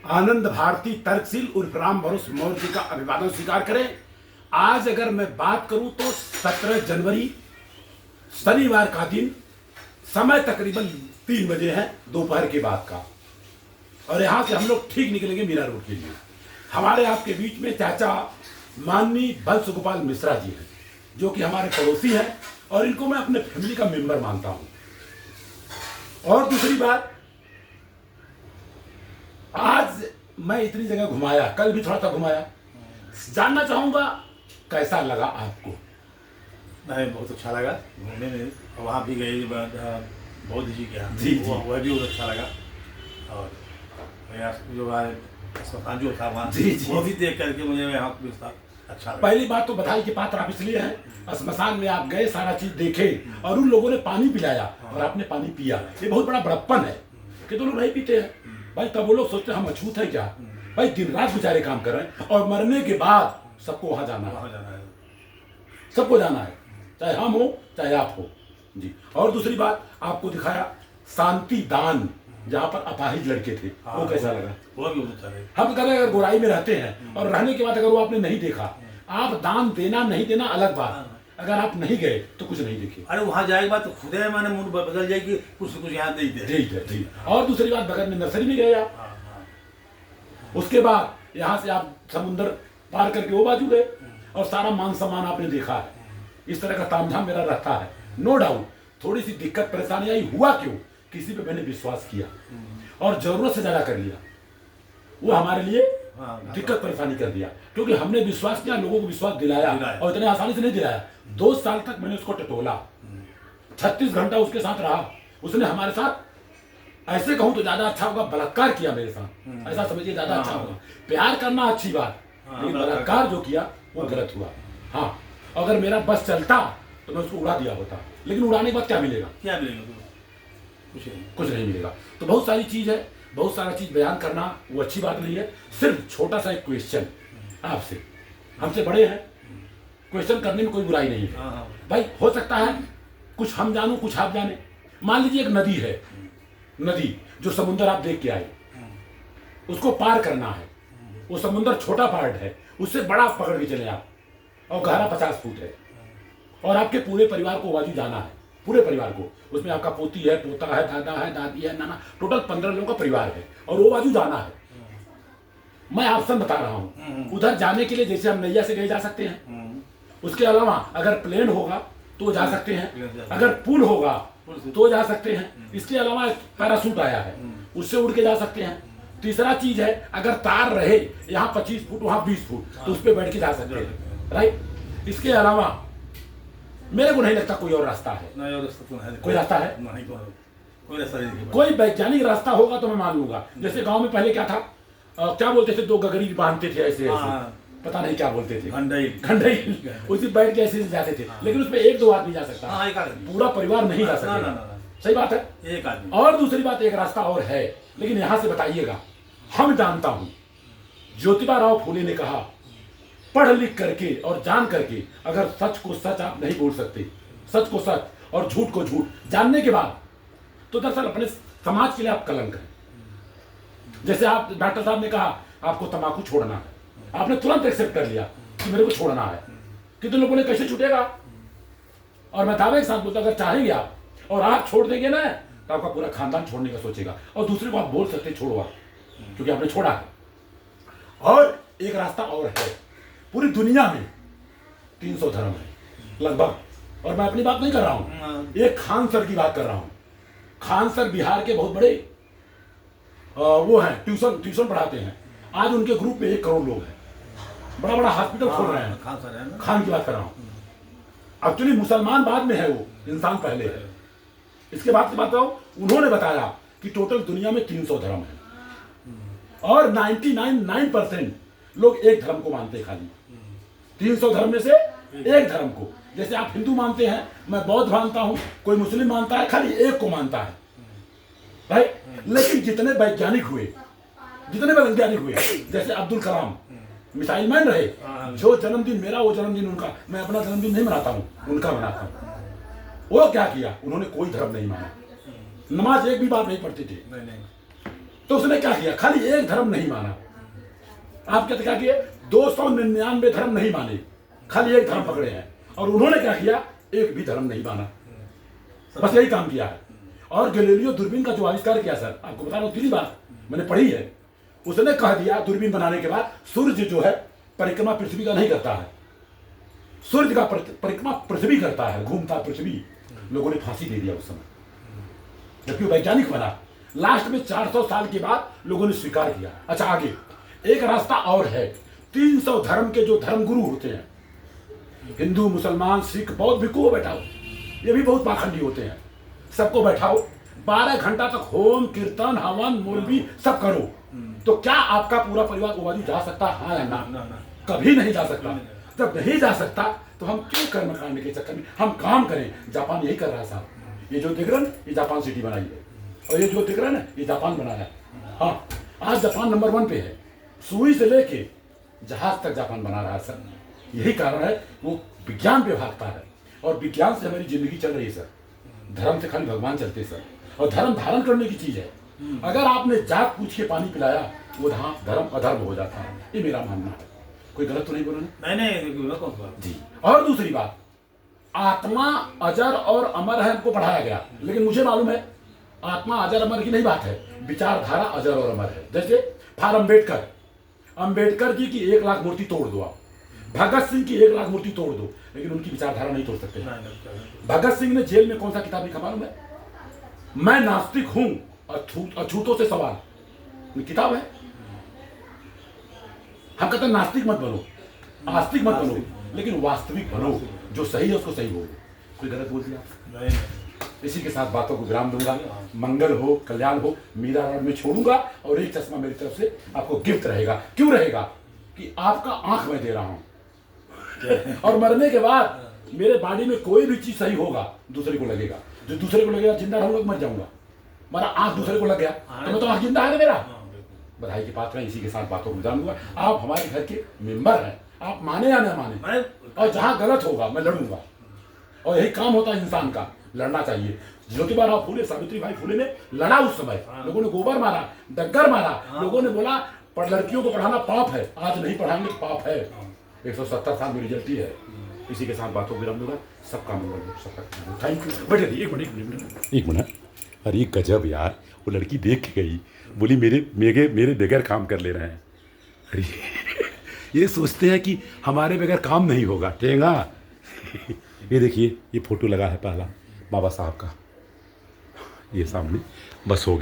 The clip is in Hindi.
आनंद भारती तर्कशील उर्फ राम भरोस मौर्य जी का अभिवादन स्वीकार करें। आज अगर मैं बात करूं तो 17 जनवरी शनिवार का दिन, समय तकरीबन 3 बजे है दोपहर के बाद का, और यहां से हम लोग ठीक निकलेंगे मीरा रोड के लिए। हमारे आपके बीच में चाचा माननीय बंश गोपाल मिश्रा जी हैं, जो कि हमारे पड़ोसी हैं और इनको मैं अपने फैमिली का मेंबर मानता हूं। और दूसरी बात, आज मैं इतनी जगह घुमाया, कल भी थोड़ा सा घुमाया, जानना चाहूंगा कैसा लगा आपको? नहीं, बहुत अच्छा लगा घूमने में। वहाँ भी गए बौद्ध जी के यहाँ, जी, जी। वह भी बहुत अच्छा लगा। और यहाँ जो है अस्पताल जो था वहाँ, जी, जी। वो भी देख करके मुझे यहाँ भी अच्छा लगा। पहली बात तो बधाई के पात्र आप इसलिए हैं, श्मशान में आप गए, सारा चीज देखे और उन लोगों ने पानी पिलाया और आपने पानी पिया। ये बहुत बड़ा बड़प्पन है कि तो लोग नहीं पीते हैं भाई। तब वो लोग सोचते हैं हम अछूत है क्या भाई, दिन रात बेचारे काम कर रहे हैं और मरने के बाद सबको वहां जाना है, सबको जाना है, चाहे हम हो चाहे आप हो जी। और दूसरी बात, आपको दिखाया शांति दान, जहाँ पर अपाहिज लड़के थे, वो कैसा लगा? वो भी बहुत अच्छा लगा। हम कह रहे हैं अगर गोराई में रहते हैं और रहने के बाद अगर वो आपने नहीं देखा, आप दान देना नहीं देना अलग बात, अगर आप नहीं गए तो कुछ नहीं देखे। अरे वहाँ जाएगा बात तो खुद है, माने मूड बदल जाएगी, कुछ न कुछ यहाँ नहीं दे। ठीक है, ठीक है। और दूसरी बात, बगल में नर्सरी में गए आप, उसके बाद यहाँ से आप समुंदर पार करके वो बाजू गए और सारा मान सम्मान आपने देखा है। इस तरह का तामझाम मेरा रहता है, नो डाउट। थोड़ी सी दिक्कत परेशानी आई, हुआ क्यों? किसी पे मैंने विश्वास किया और जरूरत से ज्यादा कर लिया, वो हमारे लिए दिक्कत परेशानी कर दिया, क्योंकि हमने विश्वास किया, लोगों को विश्वास दिलाया और इतने आसानी से नहीं दिलाया। 2 साल तक मैंने उसको टटोला, 36 घंटा उसके साथ रहा। उसने हमारे साथ, ऐसे कहूं तो ज्यादा अच्छा होगा, बलात्कार किया मेरे साथ, ऐसा समझिए ज्यादा अच्छा होगा। प्यार करना अच्छी बात, लेकिन बलात्कार जो किया वो गलत हुआ। हाँ, अगर मेरा बस चलता तो मैं उसको उड़ा दिया होता, लेकिन उड़ाने के बाद क्या मिलेगा? क्या मिलेगा? कुछ नहीं मिलेगा। तो बहुत सारी चीज है, बहुत सारा चीज बयान करना वो अच्छी बात नहीं है। सिर्फ छोटा सा एक क्वेश्चन आपसे, हमसे बड़े हैं, क्वेश्चन करने में कोई बुराई नहीं है भाई। हो सकता है कुछ हम जानूं कुछ आप जाने। मान लीजिए एक नदी है, नदी जो समुंदर आप देख के आए, उसको पार करना है, वो समुंदर छोटा पार्ट है, उससे बड़ा पकड़ के चले आप, और गहरा 50 फुट है, और आपके पूरे परिवार को बाजू जाना है, पूरे परिवार को। उसमें आपका पोती है, पोता है, दादा है, दादी है, नाना, टोटल 15 लोगों का परिवार है, और वो बाजू जाना है। मैं ऑप्शन बता रहा हूँ, उधर जाने के लिए जैसे हम नैया से गए जा सकते हैं, उसके अलावा अगर प्लेन होगा तो जा सकते हैं, अगर पुल होगा तो जा सकते हैं, इसके अलावा पैरासूट आया है, उससे उड़ के जा सकते हैं। तीसरा चीज है, अगर तार रहे यहाँ 25 फुट वहां 20 फुट, तो उस पर बैठ के जा सकते हैं, राइट। इसके अलावा मेरे को नहीं लगता कोई और रास्ता है। नहीं, और रास्ता तो है। कोई रास्ता है? नहीं, कोई रास्ता नहीं। कोई वैज्ञानिक रास्ता होगा तो मैं मान लूंगा। जैसे गांव में पहले क्या था, क्या बोलते थे, 2 गगरी बांधते थे ऐसे ऐसे, पता नहीं क्या बोलते थे, घंटाई, उसी बैठ के ऐसे जाते थे, लेकिन उसमें 1-2 आदमी जा सकता, पूरा परिवार नहीं जा सकता। सही बात है, एक आदमी। और दूसरी बात, एक रास्ता और है, लेकिन यहां से बताइएगा। हम जानता हूं, ज्योतिबा राव फूले ने कहा, पढ़ लिख करके और जान करके अगर सच को सच आप नहीं बोल सकते, सच को सच और झूठ को झूठ जानने के बाद, तो दरअसल अपने समाज के लिए आप कलंक हैं। जैसे आप, डॉक्टर साहब ने कहा आपको तंबाकू छोड़ना है, आपने तुरंत एक्सेप्ट कर लिया कि मेरे को छोड़ना है। कितने लोगों ने कैसे छूटेगा? और मैं दावे के साथ बोलता, अगर चाहेंगे आप और आप छोड़ देंगे ना, तो आपका पूरा खानदान छोड़ने का सोचेगा, और दूसरे को आप बोल सकते छोड़ो आप, क्योंकि आपने छोड़ा है। और एक रास्ता और है, पूरी दुनिया में 300 धर्म है लगभग, और मैं अपनी बात नहीं कर रहा हूं, एक खान सर की बात कर रहा हूं। खान सर बिहार के बहुत बड़े वो हैं, ट्यूशन पढ़ाते हैं। आज उनके ग्रुप में 1 करोड़ लोग हैं, बड़ा बड़ा हॉस्पिटल खोल रहे हैं। खान सर है ना? खान की बात कर रहा हूं। एक्चुअली मुसलमान बाद में है, वो इंसान पहले है। इसके बाद की बात बताओ, उन्होंने बताया कि टोटल दुनिया में 300 धर्म है, और 99% लोग एक धर्म को मानते हैं, खाली 300 धर्म में से एक धर्म को। जैसे आप हिंदू मानते हैं, मैं बौद्ध मानता हूं, कोई मुस्लिम मानता है, खाली एक को मानता है, राइट। लेकिन जितने वैज्ञानिक हुए, जैसे अब्दुल कलाम मिसाइल मैन रहे, जो जन्मदिन मेरा वो जन्मदिन उनका, मैं अपना जन्मदिन नहीं मनाता हूं, उनका मनाता हूं। वो क्या किया, उन्होंने कोई धर्म नहीं माना, नमाज एक भी बार नहीं पढ़ते थे, तो उसने क्या किया, खाली एक धर्म नहीं माना। आप क्या किए, 299 धर्म नहीं माने, खाली एक धर्म पकड़े हैं। और उन्होंने क्या किया, एक भी धर्म नहीं माना, बस यही काम किया है। और गैलीलियो दूरबीन का जो आविष्कार किया सर, आपको बता रहा हूँ, तीसरी बात मैंने पढ़ी है, उसने कह दिया दूरबीन बनाने के बाद सूर्य जो है परिक्रमा पृथ्वी का नहीं करता है, सूर्य का परिक्रमा पृथ्वी करता है, घूमता पृथ्वी। लोगों ने फांसी दे दिया उस समय, जबकि वो वैज्ञानिक बना। लास्ट में 400 साल के बाद लोगों ने स्वीकार किया। अच्छा, आगे एक रास्ता और है, 300 धर्म के जो धर्मगुरु होते हैं, हिंदू, मुसलमान, सिख, बौद्ध, भिक्खु को बैठाओ, ये भी बहुत पाखंडी होते हैं, सबको बैठाओ, 12 घंटा तक होम, कीर्तन, हवन, मौलवी सब करो। तो क्या आपका पूरा परिवार ओबादी जा सकता है, हाँ या ना? कभी नहीं जा सकता। जब नहीं जा सकता तो हम क्यों कर्म कांड के चक्कर में हम काम करें। जापान यही कर रहा है साहब, ये जो दिख रहा है ये जापान सिटी बनाई है, और ये जो दिख रहा है ना ये जापान बनाया है। हाँ, आज जापान नंबर 1 पे है, सुई से लेके जहाज तक जापान बना रहा है सर। यही कारण है वो विज्ञान पे भागता है, और विज्ञान से हमारी जिंदगी चल रही है सर। धर्म से खाली भगवान चलते सर, और धर्म धारण करने की चीज है। अगर आपने जात पूछ के पानी पिलाया, वो धर्म अधर्म हो जाता है, ये मेरा मानना है। कोई गलत तो नहीं बोला ना? नहीं जी। और दूसरी बात, आत्मा अजर और अमर है, हमको पढ़ाया गया, लेकिन मुझे मालूम है आत्मा अजर अमर की नहीं बात है, विचारधारा अजर और अमर है। जैसे फार अंबेडकर जी की 1 लाख मूर्ति तोड़ दो आप, भगत सिंह की 1 लाख मूर्ति तोड़ दो, लेकिन उनकी विचारधारा नहीं तोड़ सकते। भगत सिंह ने जेल में कौन सा किताब लिखा मालूम है? मैं नास्तिक हूं, अछूतों से सवाल, किताब है। हम कहते हैं नास्तिक मत बनो, आस्तिक मत बनो, लेकिन वास्तविक बनो, जो सही है उसको सही बोलो। कोई गलत बोल दिया? इसी के साथ बातों को विराम दूंगा। मंगल हो, कल्याण हो। मीरा रोड में छोड़ूंगा, और एक चश्मा मेरी तरफ से आपको गिफ्ट रहेगा। क्यों रहेगा? कि आपका आंख मैं दे रहा हूं, और मरने के बाद मेरे बॉडी में कोई भी चीज सही होगा दूसरे को लगेगा, जो दूसरे को लगेगा जिंदा रहूंगा मर जाऊंगा। मेरा आंख दूसरे को लग गया तो मैं तो आंख जिंदा है मेरा। बधाई की पात्र है। इसी के साथ बातों को विराम दूंगा। आप हमारे घर के मेंबर हैं, आप माने या न माने, और जहां गलत होगा मैं लड़ूंगा, और यही काम होता है इंसान का, लड़ना चाहिए। ज्योतिबा फूले, सावित्री बाई फूले ने लड़ा उस समय, लोगों ने गोबर मारा, डग्गर मारा, लोगों ने बोला लड़कियों को पढ़ाना पाप है, आज नहीं पढ़ाएंगे तो पाप है। 170 साल में रिजल्ट ही है। इसी के साथ बातों को विराम दूंगा। सबका मंगल, सबका थैंक यू। बैठे एक मिनट। अरे गजब यार, वो लड़की देख के गई, बोली मेरे बगैर काम कर ले रहे हैं। अरे ये सोचते हैं कि हमारे बगैर काम नहीं होगा, ठेंगा। ये देखिए, ये फोटो लगा है पहला बाबा साहब का, ये सामने, बस हो गया।